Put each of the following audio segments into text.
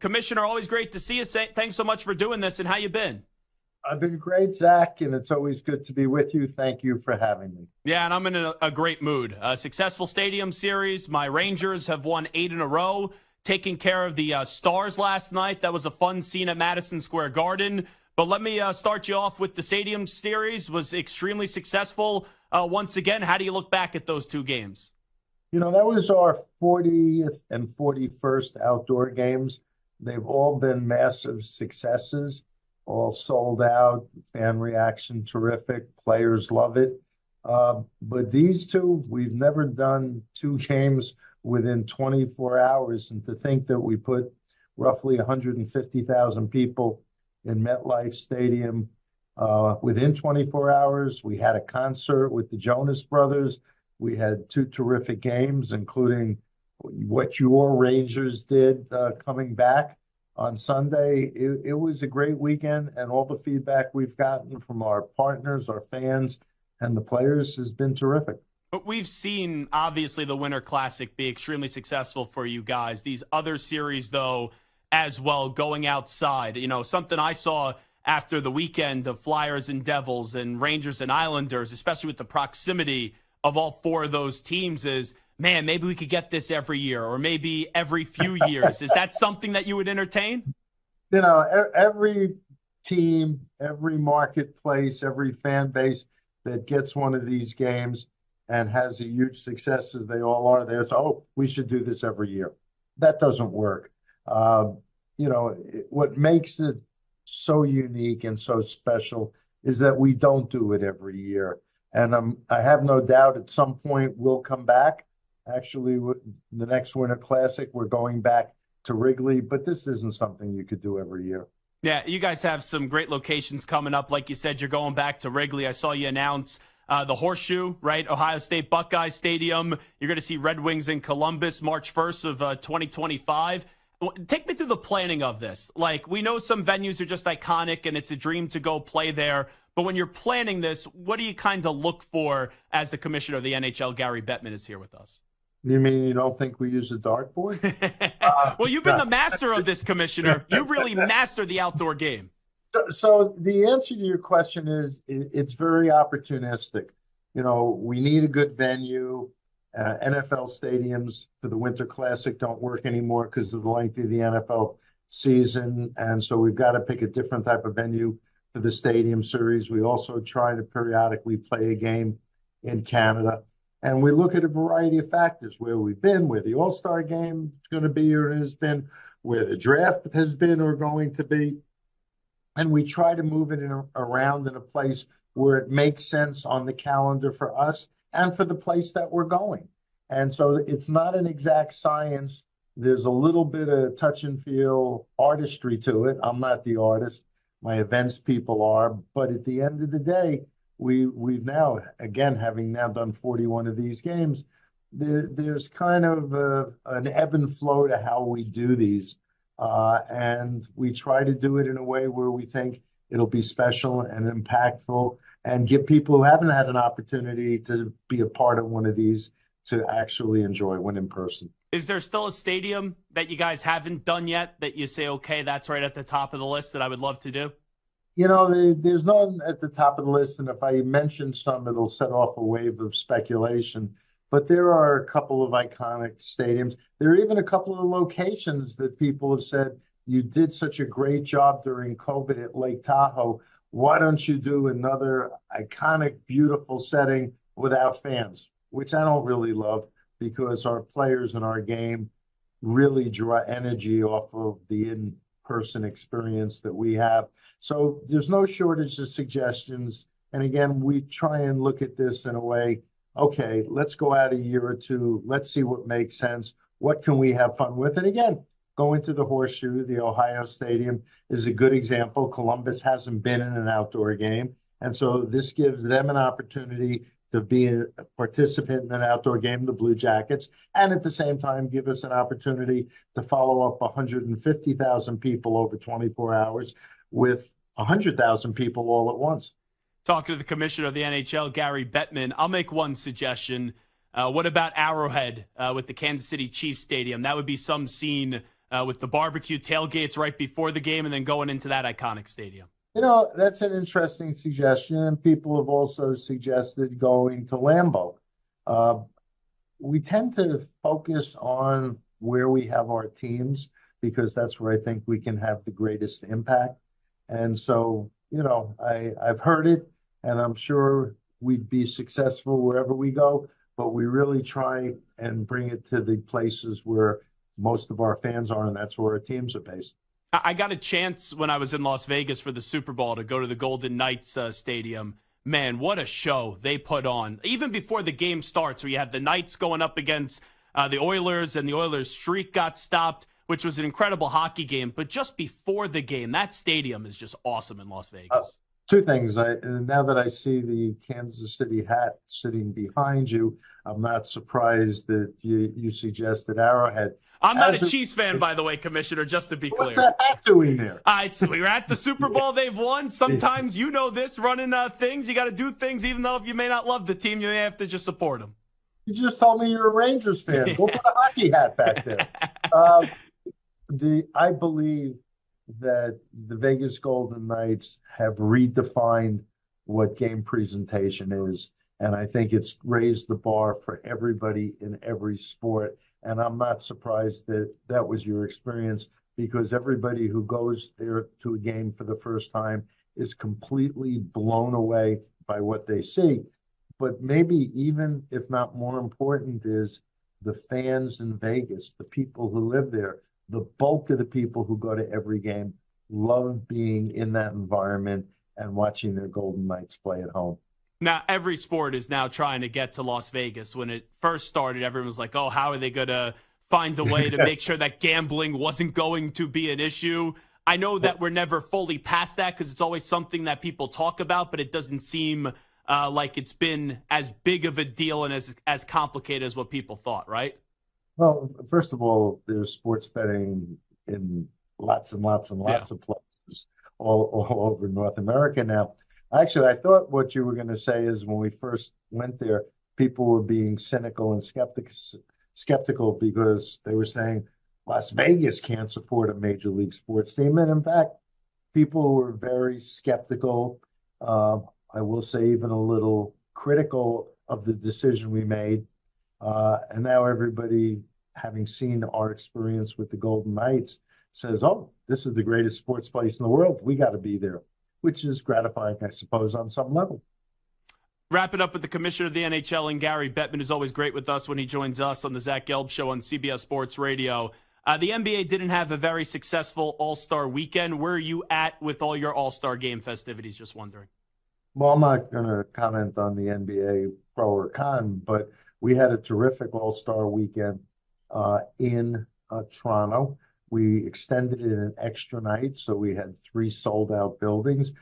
Commissioner, always great to see you. Thanks so much for doing this, and how you been? I've been great, Zach, and it's always good to be with you. Thank you for having me. Yeah, and I'm in a great mood. A successful stadium series. My Rangers have won 8 in a row, taking care of the Stars last night. That was a fun scene at Madison Square Garden. But let me start you off with the stadium series. Was extremely successful once again. How do you look back at those two games? You know, that was our 40th and 41st outdoor games. They've all been massive successes, all sold out, fan reaction terrific, players love it. But these two, we've never done two games within 24 hours. And to think that we put roughly 150,000 people in MetLife Stadium within 24 hours. We had a concert with the Jonas Brothers. We had two terrific games, including what your Rangers did coming back on Sunday. It was a great weekend, and all the feedback we've gotten from our partners, our fans, and the players has been terrific. But we've seen, obviously, the Winter Classic be extremely successful for you guys. These other series, though, as well, going outside. You know, something I saw after the weekend of Flyers and Devils and Rangers and Islanders, especially with the proximity of all four of those teams, is, man, maybe we could get this every year or maybe every few years. Is that something that you would entertain? You know, every team, every marketplace, every fan base that gets one of these games and has a huge success, as they all are, there's, oh, we should do this every year. That doesn't work. You know, what makes it so unique and so special is that we don't do it every year. And I have no doubt at some point we'll come back. Actually, the next Winter Classic, we're going back to Wrigley, but this isn't something you could do every year. Yeah, you guys have some great locations coming up. Like you said, you're going back to Wrigley. I saw you announce the Horseshoe, right? Ohio State Buckeye Stadium. You're going to see Red Wings in Columbus March 1st of 2025. Take me through the planning of this. Like, we know some venues are just iconic and it's a dream to go play there. But when you're planning this, what do you kind of look for as the commissioner of the NHL? Gary Bettman is here with us. You mean you don't think we use a dartboard? Well, you've been the master of this, Commissioner. You've really mastered the outdoor game. So the answer to your question is it's very opportunistic. You know, we need a good venue. NFL stadiums for the Winter Classic don't work anymore because of the length of the NFL season. And so we've got to pick a different type of venue for the stadium series. We also try to periodically play a game in Canada. And we look at a variety of factors, where we've been, where the All-Star game is going to be or has been, where the draft has been or going to be. And we try to move it around in a place where it makes sense on the calendar for us and for the place that we're going. And so it's not an exact science. There's a little bit of touch and feel artistry to it. I'm not the artist. My events people are. But at the end of the day, we've now, again, having now done 41 of these games, there's kind of an ebb and flow to how we do these. And we try to do it in a way where we think it'll be special and impactful and give people who haven't had an opportunity to be a part of one of these to actually enjoy one in person. Is there still a stadium that you guys haven't done yet that you say, okay, that's right at the top of the list that I would love to do? You know, there's none at the top of the list, and if I mention some, it'll set off a wave of speculation. But there are a couple of iconic stadiums. There are even a couple of locations that people have said, you did such a great job during COVID at Lake Tahoe. Why don't you do another iconic, beautiful setting without fans? Which I don't really love, because our players in our game really draw energy off of the in-person experience that we have. So there's no shortage of suggestions. And again, we try and look at this in a way, okay, let's go out a year or two. Let's see what makes sense. What can we have fun with? And again, going to the Horseshoe, the Ohio Stadium, is a good example. Columbus hasn't been in an outdoor game. And so this gives them an opportunity to be a participant in an outdoor game, the Blue Jackets, and at the same time give us an opportunity to follow up 150,000 people over 24 hours with 100,000 people all at once. Talking to the commissioner of the NHL, Gary Bettman, I'll make one suggestion. What about Arrowhead with the Kansas City Chiefs Stadium? That would be some scene with the barbecue tailgates right before the game and then going into that iconic stadium. That's an interesting suggestion. People have also suggested going to Lambeau. We tend to focus on where we have our teams because that's where I think we can have the greatest impact. And so, I've heard it, and I'm sure we'd be successful wherever we go, but we really try and bring it to the places where most of our fans are, and that's where our teams are based. I got a chance when I was in Las Vegas for the Super Bowl to go to the Golden Knights Stadium. Man, what a show they put on. Even before the game starts, where you have the Knights going up against the Oilers, and the Oilers' streak got stopped, which was an incredible hockey game. But just before the game, that stadium is just awesome in Las Vegas. Two things. Now that I see the Kansas City hat sitting behind you, I'm not surprised that you suggested Arrowhead. I'm not a Chiefs fan, by the way, Commissioner, just to be clear. What's that hat doing there? We were at the Super Bowl. They've won. Sometimes you know this, running things. You got to do things, even though if you may not love the team, you may have to just support them. You just told me you're a Rangers fan. Go put a hockey hat back there. I believe that the Vegas Golden Knights have redefined what game presentation is, and I think it's raised the bar for everybody in every sport. And I'm not surprised that that was your experience, because everybody who goes there to a game for the first time is completely blown away by what they see. But maybe even if not more important is the fans in Vegas, the people who live there. The bulk of the people who go to every game love being in that environment and watching their Golden Knights play at home. Now, every sport is now trying to get to Las Vegas. When it first started, everyone was like, oh, how are they going to find a way to make sure that gambling wasn't going to be an issue? I know that we're never fully past that because it's always something that people talk about, but it doesn't seem like it's been as big of a deal and as complicated as what people thought, right? Well, first of all, there's sports betting in lots and lots and lots of places all over North America now. Actually, I thought what you were going to say is when we first went there, people were being cynical and skeptical because they were saying Las Vegas can't support a major league sports team. And in fact, people were very skeptical. I will say even a little critical of the decision we made. And now everybody, having seen our experience with the Golden Knights, says, oh, this is the greatest sports place in the world. We got to be there, which is gratifying, I suppose, on some level. Wrap it up with the commissioner of the NHL, and Gary Bettman is always great with us when he joins us on the Zach Gelb Show on CBS Sports Radio. The NBA didn't have a very successful All-Star weekend. Where are you at with all your All-Star game festivities? Just wondering. Well, I'm not going to comment on the NBA pro or con, but we had a terrific All-Star weekend in Toronto. We extended it an extra night, so we had 3 sold-out buildings.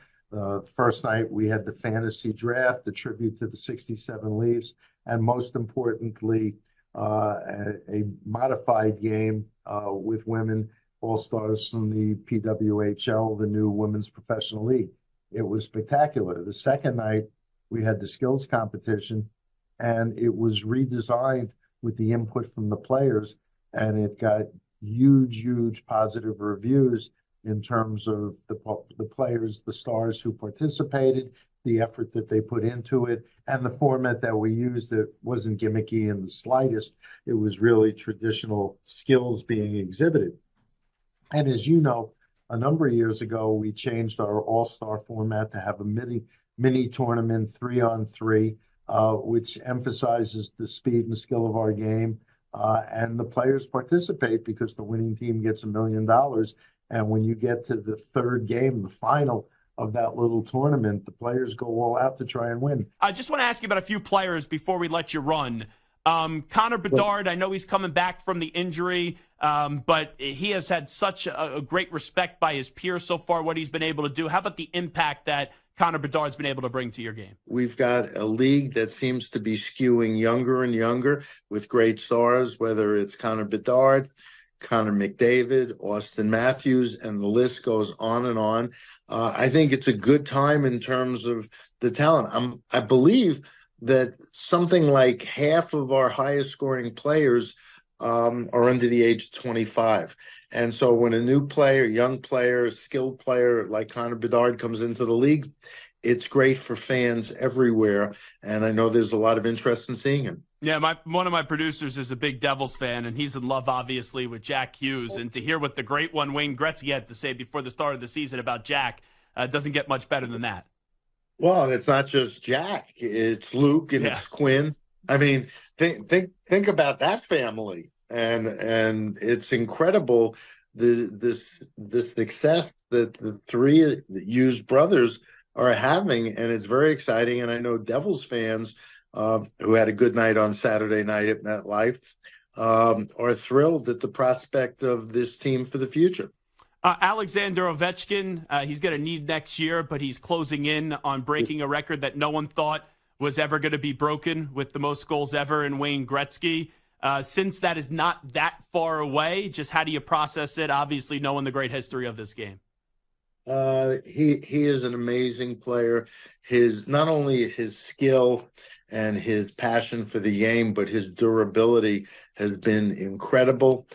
First night, we had the fantasy draft, the tribute to the 67 Leafs, and most importantly, a modified game with women All-Stars from the PWHL, the new Women's Professional League. It was spectacular. The second night, we had the skills competition, and it was redesigned with the input from the players, and it got huge positive reviews in terms of the players, the stars who participated, the effort that they put into it, and the format that we used that wasn't gimmicky in the slightest. It was really traditional skills being exhibited. And as you know, a number of years ago, we changed our all-star format to have a mini tournament 3-on-3, which emphasizes the speed and skill of our game. And the players participate because the winning team gets $1 million. And when you get to the third game, the final of that little tournament, the players go all out to try and win. I just want to ask you about a few players before we let you run. Connor Bedard, I know he's coming back from the injury, but he has had such a great respect by his peers so far, what he's been able to do. How about the impact that Connor Bedard's been able to bring to your game? We've got a league that seems to be skewing younger and younger with great stars, whether it's Connor Bedard, Connor McDavid, Austin Matthews, and the list goes on and on. I think it's a good time in terms of the talent. I believe that something like half of our highest scoring players are under the age of 25. And so when a new player, young player, skilled player like Connor Bedard comes into the league, it's great for fans everywhere. And I know there's a lot of interest in seeing him. Yeah, one of my producers is a big Devils fan, and he's in love, obviously, with Jack Hughes. And to hear what the great one, Wayne Gretzky, had to say before the start of the season about Jack doesn't get much better than that. Well, and it's not just Jack; it's Luke and it's Quinn. I mean, think about that family, and it's incredible the success that the three Hughes brothers are having, and it's very exciting. And I know Devils fans who had a good night on Saturday night at MetLife are thrilled at the prospect of this team for the future. Alexander Ovechkin, he's going to need next year, but he's closing in on breaking a record that no one thought was ever going to be broken with the most goals ever in Wayne Gretzky. Since that is not that far away, just how do you process it? Obviously, knowing the great history of this game. He is an amazing player. Not only his skill and his passion for the game, but his durability has been incredible.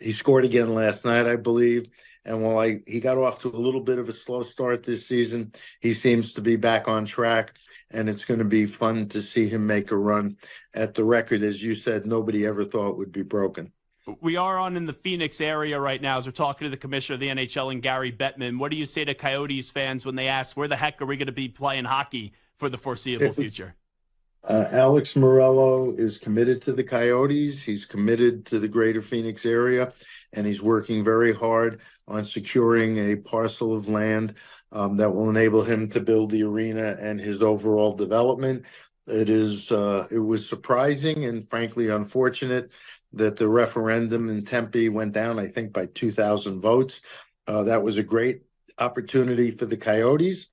He scored again last night, I believe. And while he got off to a little bit of a slow start this season, he seems to be back on track. And it's going to be fun to see him make a run at the record, as you said, nobody ever thought would be broken. We are on in the Phoenix area right now as we're talking to the commissioner of the NHL and Gary Bettman. What do you say to Coyotes fans when they ask, where the heck are we going to be playing hockey for the foreseeable future? Alex Morello is committed to the Coyotes. He's committed to the greater Phoenix area, and he's working very hard on securing a parcel of land that will enable him to build the arena and his overall development. It was surprising and frankly unfortunate that the referendum in Tempe went down, I think, by 2,000 votes. That was a great opportunity for the Coyotes.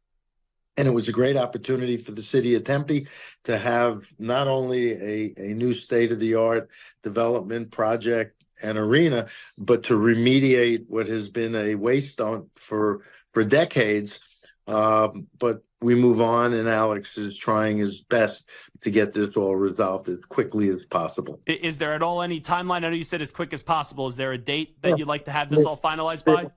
And it was a great opportunity for the city of Tempe to have not only a new state-of-the-art development project and arena, but to remediate what has been a waste dump for decades. But we move on, and Alex is trying his best to get this all resolved as quickly as possible. Is there at all any timeline? I know you said as quick as possible. Is there a date that you'd like to have this all finalized by?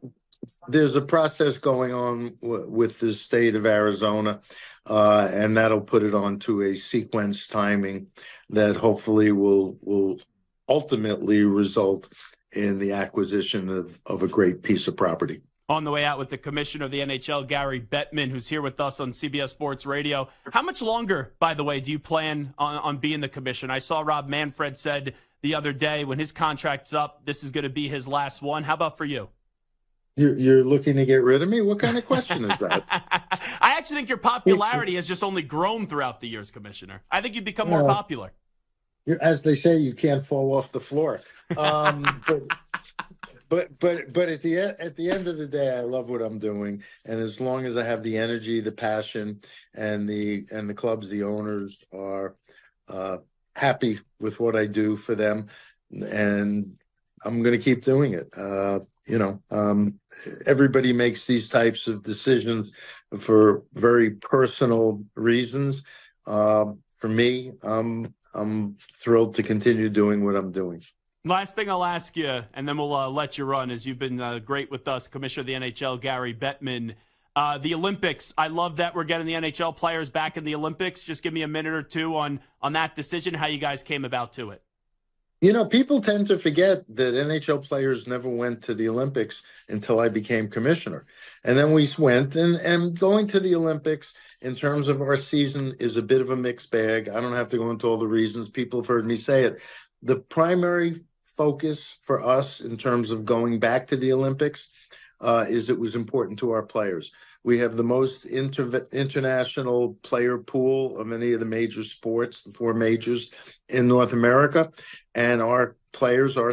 There's a process going on with the state of Arizona, and that'll put it onto a sequence timing that hopefully will ultimately result in the acquisition of a great piece of property. On the way out with the commissioner of the NHL, Gary Bettman, who's here with us on CBS Sports Radio. How much longer, by the way, do you plan on being the commissioner? I saw Rob Manfred said the other day when his contract's up, this is going to be his last one. How about for you? You're looking to get rid of me? What kind of question is that? I actually think your popularity has just only grown throughout the years, Commissioner. I think you've become more popular. As they say, you can't fall off the floor. But at the end of the day, I love what I'm doing, and as long as I have the energy, the passion, and the clubs, the owners are happy with what I do for them, and I'm going to keep doing it. Everybody makes these types of decisions for very personal reasons. For me, I'm thrilled to continue doing what I'm doing. Last thing I'll ask you, and then we'll let you run, as you've been great with us, Commissioner of the NHL, Gary Bettman. The Olympics, I love that we're getting the NHL players back in the Olympics. Just give me a minute or two on that decision, how you guys came about to it. People tend to forget that NHL players never went to the Olympics until I became commissioner. And then we went, and going to the Olympics in terms of our season is a bit of a mixed bag. I don't have to go into all the reasons. People have heard me say it. The primary focus for us in terms of going back to the Olympics is it was important to our players. We have the most international player pool of any of the major sports, the four majors in North America. And our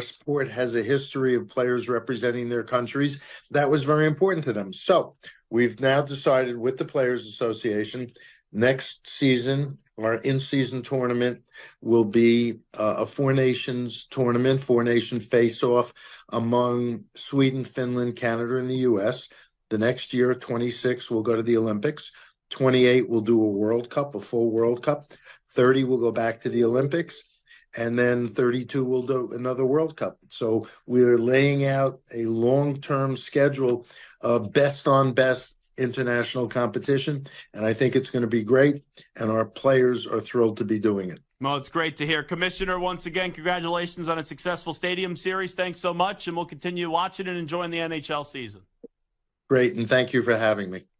sport has a history of players representing their countries. That was very important to them. So we've now decided with the Players Association, next season, our in-season tournament will be a Four Nations tournament, four-nation face-off among Sweden, Finland, Canada, and the U.S. The next year, 26, we'll go to the Olympics. 28, we'll do a World Cup, a full World Cup. 30, we'll go back to the Olympics. and then 32 will do another World Cup. So we're laying out a long-term schedule of best on best international competition, and I think it's going to be great, and our players are thrilled to be doing it. Well, it's great to hear. Commissioner, once again, congratulations on a successful stadium series. Thanks so much, and we'll continue watching and enjoying the NHL season. Great, and thank you for having me.